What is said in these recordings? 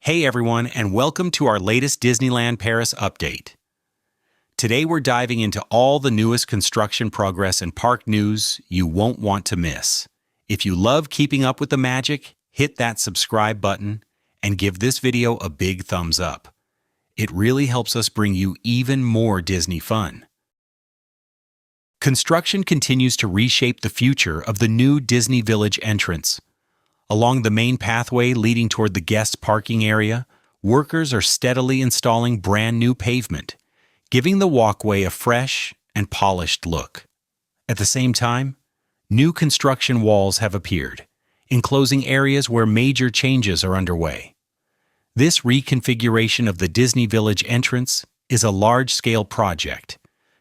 Hey everyone, and welcome to our latest Disneyland Paris update. Today we're diving into all the newest construction progress and park news you won't want to miss. If you love keeping up with the magic, hit that subscribe button and give this video a big thumbs up. It really helps us bring you even more Disney fun. Construction continues to reshape the future of the new Disney Village entrance. Along the main pathway leading toward the guest parking area, workers are steadily installing brand new pavement, giving the walkway a fresh and polished look. At the same time, new construction walls have appeared, enclosing areas where major changes are underway. This reconfiguration of the Disney Village entrance is a large-scale project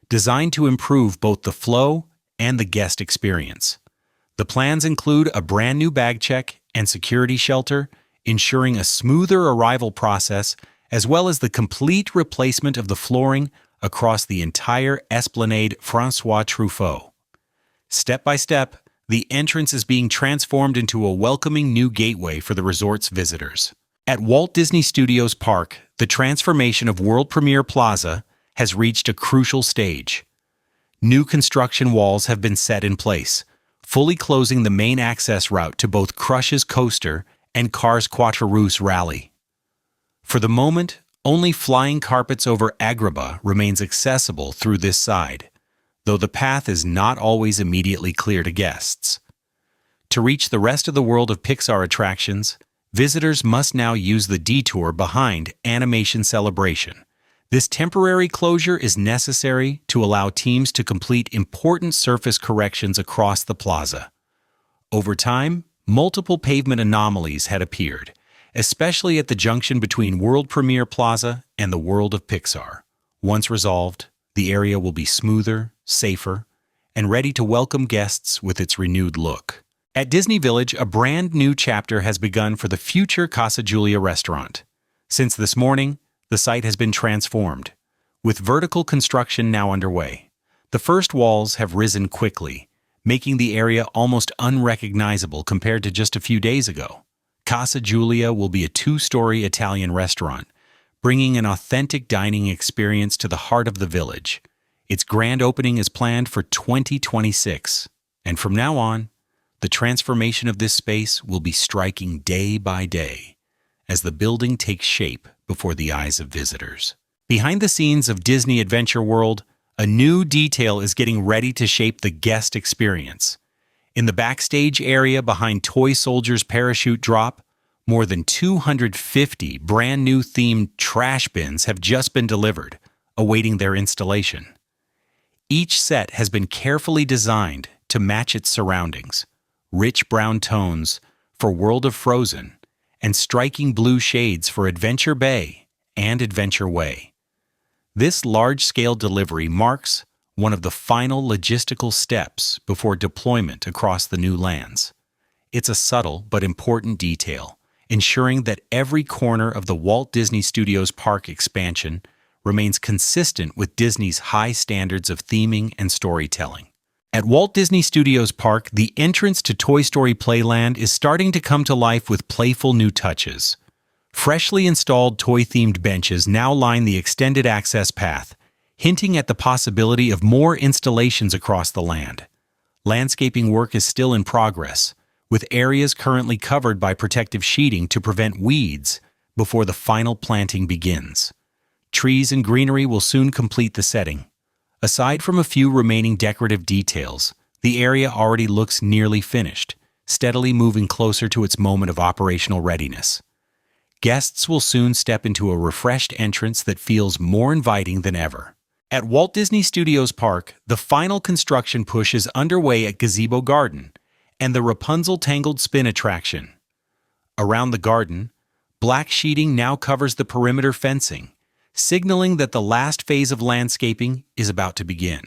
designed to improve both the flow and the guest experience. The plans include a brand new bag check and security shelter, ensuring a smoother arrival process, as well as the complete replacement of the flooring across the entire Esplanade François Truffaut. Step by step, the entrance is being transformed into a welcoming new gateway for the resort's visitors. At Walt Disney Studios Park, the transformation of World Premiere Plaza has reached a crucial stage. New construction walls have been set in place, fully closing the main access route to both Crush's Coaster and Cars Quattroreuse Rally. For the moment, only flying carpets over Agrabah remains accessible through this side, though the path is not always immediately clear to guests. To reach the rest of the world of Pixar attractions, visitors must now use the detour behind Animation Celebration. This temporary closure is necessary to allow teams to complete important surface corrections across the plaza. Over time, multiple pavement anomalies had appeared, especially at the junction between World Premiere Plaza and the World of Pixar. Once resolved, the area will be smoother, safer, and ready to welcome guests with its renewed look. At Disney Village, a brand new chapter has begun for the future Casa Giulia restaurant. Since this morning, the site has been transformed, with vertical construction now underway. The first walls have risen quickly, making the area almost unrecognizable compared to just a few days ago. Casa Giulia will be a two-story Italian restaurant, bringing an authentic dining experience to the heart of the village. Its grand opening is planned for 2026, and from now on, the transformation of this space will be striking day by day as the building takes shape before the eyes of visitors. Behind the scenes of Disney Adventure World, a new detail is getting ready to shape the guest experience. In the backstage area behind Toy Soldier's parachute drop, more than 250 brand new themed trash bins have just been delivered, awaiting their installation. Each set has been carefully designed to match its surroundings: rich brown tones for World of Frozen, and striking blue shades for Adventure Bay and Adventure Way. This large-scale delivery marks one of the final logistical steps before deployment across the new lands. It's a subtle but important detail, ensuring that every corner of the Walt Disney Studios Park expansion remains consistent with Disney's high standards of theming and storytelling. At Walt Disney Studios Park, the entrance to Toy Story Playland is starting to come to life with playful new touches. Freshly installed toy-themed benches now line the extended access path, hinting at the possibility of more installations across the land. Landscaping work is still in progress, with areas currently covered by protective sheeting to prevent weeds before the final planting begins. Trees and greenery will soon complete the setting. Aside from a few remaining decorative details, the area already looks nearly finished, steadily moving closer to its moment of operational readiness. Guests will soon step into a refreshed entrance that feels more inviting than ever. At Walt Disney Studios Park, the final construction push is underway at Gazebo Garden and the Rapunzel Tangled Spin attraction. Around the garden, black sheeting now covers the perimeter fencing, signaling that the last phase of landscaping is about to begin.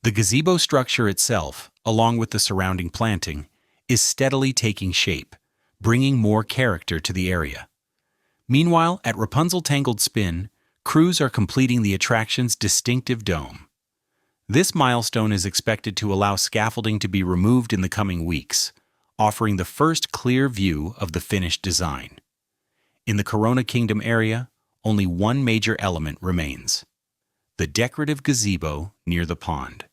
The gazebo structure itself, along with the surrounding planting, is steadily taking shape, bringing more character to the area. Meanwhile, at Rapunzel Tangled Spin, crews are completing the attraction's distinctive dome. This milestone is expected to allow scaffolding to be removed in the coming weeks, offering the first clear view of the finished design. In the Corona Kingdom area, only one major element remains: the decorative gazebo near the pond.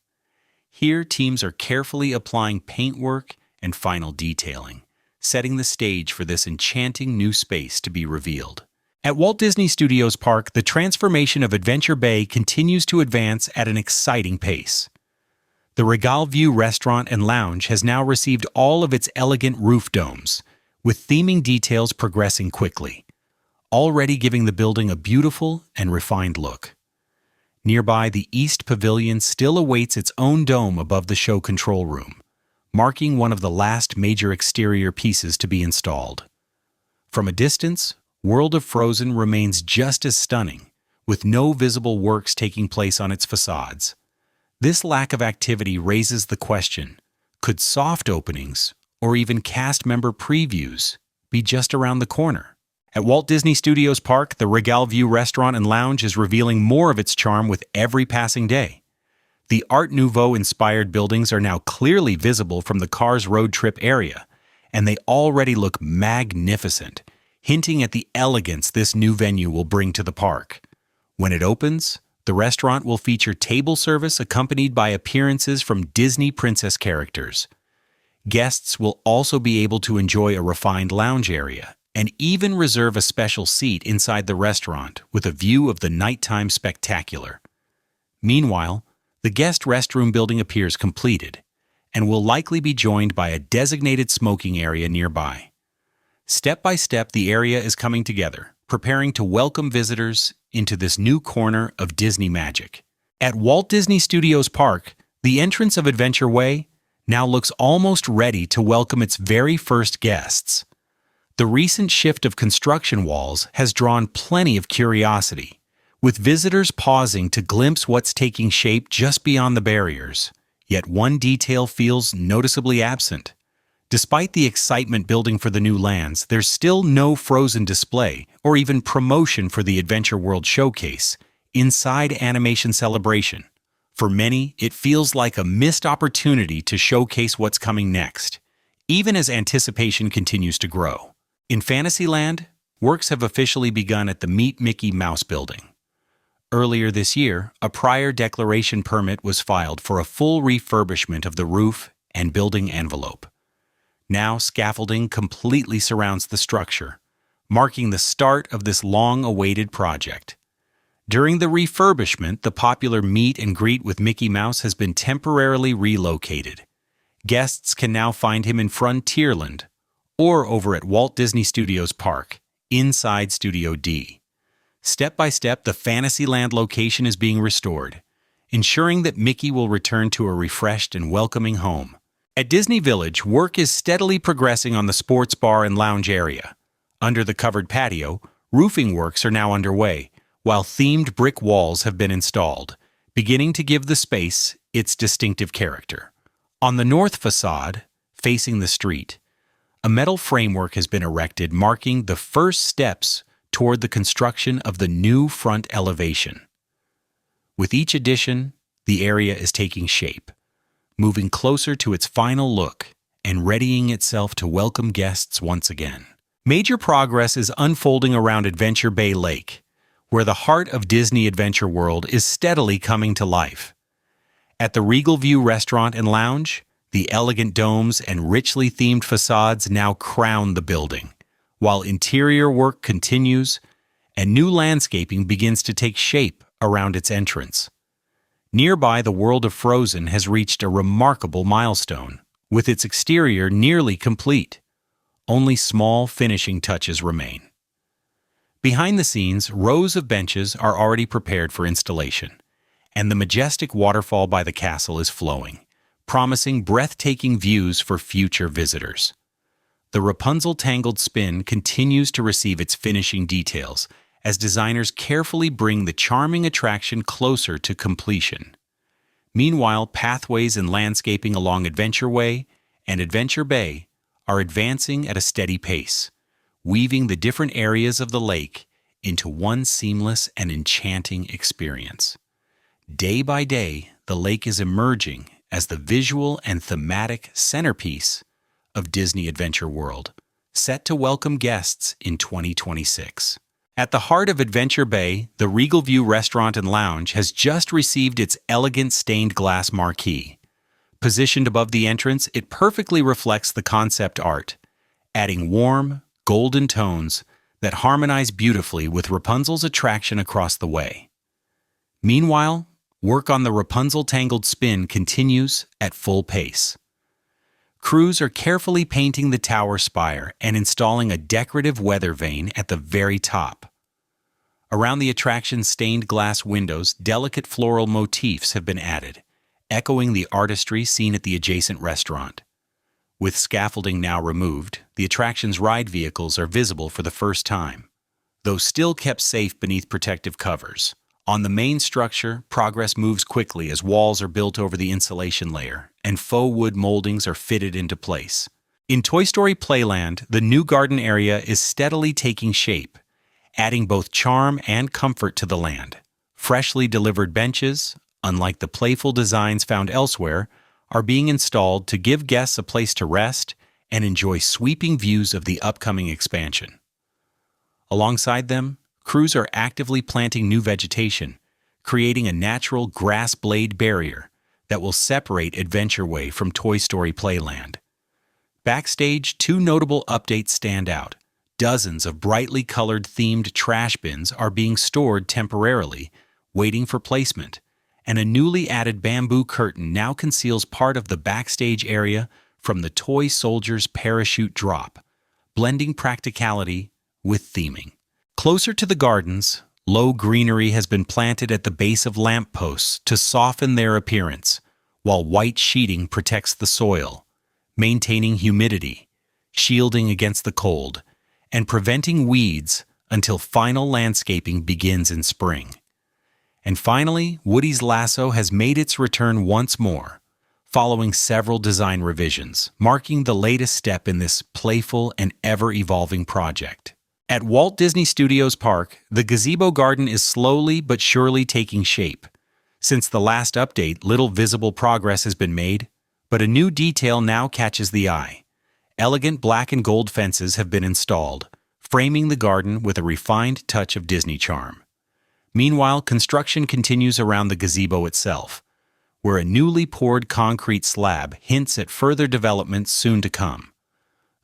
Here, teams are carefully applying paintwork and final detailing, setting the stage for this enchanting new space to be revealed. At Walt Disney Studios Park, the transformation of Adventure Bay continues to advance at an exciting pace. The Regal View restaurant and lounge has now received all of its elegant roof domes, with theming details progressing quickly, already giving the building a beautiful and refined look. Nearby, the East Pavilion still awaits its own dome above the show control room, marking one of the last major exterior pieces to be installed. From a distance, World of Frozen remains just as stunning, with no visible works taking place on its facades. This lack of activity raises the question, could soft openings, or even cast member previews, be just around the corner? At Walt Disney Studios Park, the Regal View restaurant and lounge is revealing more of its charm with every passing day. The Art Nouveau-inspired buildings are now clearly visible from the Cars road trip area, and they already look magnificent, hinting at the elegance this new venue will bring to the park. When it opens, the restaurant will feature table service accompanied by appearances from Disney princess characters. Guests will also be able to enjoy a refined lounge area and even reserve a special seat inside the restaurant with a view of the nighttime spectacular. Meanwhile, the guest restroom building appears completed and will likely be joined by a designated smoking area nearby. Step by step, the area is coming together, preparing to welcome visitors into this new corner of Disney magic. At Walt Disney Studios Park, the entrance of Adventure Way now looks almost ready to welcome its very first guests. The recent shift of construction walls has drawn plenty of curiosity, with visitors pausing to glimpse what's taking shape just beyond the barriers. Yet one detail feels noticeably absent. Despite the excitement building for the new lands, there's still no Frozen display or even promotion for the Adventure World Showcase inside Animation Celebration. For many, it feels like a missed opportunity to showcase what's coming next, even as anticipation continues to grow. In Fantasyland, works have officially begun at the Meet Mickey Mouse building. Earlier this year, a prior declaration permit was filed for a full refurbishment of the roof and building envelope. Now, scaffolding completely surrounds the structure, marking the start of this long-awaited project. During the refurbishment, the popular meet and greet with Mickey Mouse has been temporarily relocated. Guests can now find him in Frontierland or over at Walt Disney Studios Park, inside Studio D. Step by step, the Fantasyland location is being restored, ensuring that Mickey will return to a refreshed and welcoming home. At Disney Village, work is steadily progressing on the sports bar and lounge area. Under the covered patio, roofing works are now underway, while themed brick walls have been installed, beginning to give the space its distinctive character. On the north facade, facing the street, a metal framework has been erected, marking the first steps toward the construction of the new front elevation. With each addition, the area is taking shape, moving closer to its final look and readying itself to welcome guests once again. Major progress is unfolding around Adventure Bay Lake, where the heart of Disney Adventure World is steadily coming to life. At the Regal View restaurant and lounge, the elegant domes and richly themed facades now crown the building, while interior work continues and new landscaping begins to take shape around its entrance. Nearby, the World of Frozen has reached a remarkable milestone, with its exterior nearly complete. Only small finishing touches remain. Behind the scenes, rows of benches are already prepared for installation, and the majestic waterfall by the castle is flowing, promising breathtaking views for future visitors. The Rapunzel Tangled Spin continues to receive its finishing details as designers carefully bring the charming attraction closer to completion. Meanwhile, pathways and landscaping along Adventure Way and Adventure Bay are advancing at a steady pace, weaving the different areas of the lake into one seamless and enchanting experience. Day by day, the lake is emerging as the visual and thematic centerpiece of Disney Adventure World, set to welcome guests in 2026. At the heart of Adventure Bay, the Regal View restaurant and lounge has just received its elegant stained glass marquee. Positioned above the entrance, it perfectly reflects the concept art, adding warm, golden tones that harmonize beautifully with Rapunzel's attraction across the way. Meanwhile, work on the Rapunzel Tangled Spin continues at full pace. Crews are carefully painting the tower spire and installing a decorative weather vane at the very top. Around the attraction's stained glass windows, delicate floral motifs have been added, echoing the artistry seen at the adjacent restaurant. With scaffolding now removed, the attraction's ride vehicles are visible for the first time, though still kept safe beneath protective covers. On the main structure, progress moves quickly as walls are built over the insulation layer and faux wood moldings are fitted into place. In Toy Story Playland, the new garden area is steadily taking shape, adding both charm and comfort to the land. Freshly delivered benches, unlike the playful designs found elsewhere, are being installed to give guests a place to rest and enjoy sweeping views of the upcoming expansion. Alongside them, crews are actively planting new vegetation, creating a natural grass blade barrier that will separate Adventure Way from Toy Story Playland. Backstage, two notable updates stand out. Dozens of brightly colored themed trash bins are being stored temporarily, waiting for placement, and a newly added bamboo curtain now conceals part of the backstage area from the Toy Soldier's parachute drop, blending practicality with theming. Closer to the gardens, low greenery has been planted at the base of lampposts to soften their appearance, while white sheeting protects the soil, maintaining humidity, shielding against the cold, and preventing weeds until final landscaping begins in spring. And finally, Woody's Lasso has made its return once more, following several design revisions, marking the latest step in this playful and ever-evolving project. At Walt Disney Studios Park, the Gazebo Garden is slowly but surely taking shape. Since the last update, little visible progress has been made, but a new detail now catches the eye. Elegant black and gold fences have been installed, framing the garden with a refined touch of Disney charm. Meanwhile, construction continues around the gazebo itself, where a newly poured concrete slab hints at further developments soon to come.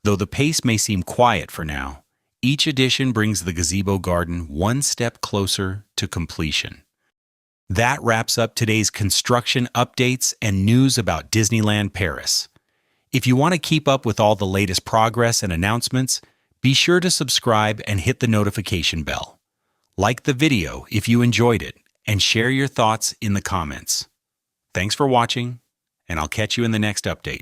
Though the pace may seem quiet for now, each addition brings the Gazebo Garden one step closer to completion. That wraps up today's construction updates and news about Disneyland Paris. If you want to keep up with all the latest progress and announcements, be sure to subscribe and hit the notification bell. Like the video if you enjoyed it, and share your thoughts in the comments. Thanks for watching, and I'll catch you in the next update.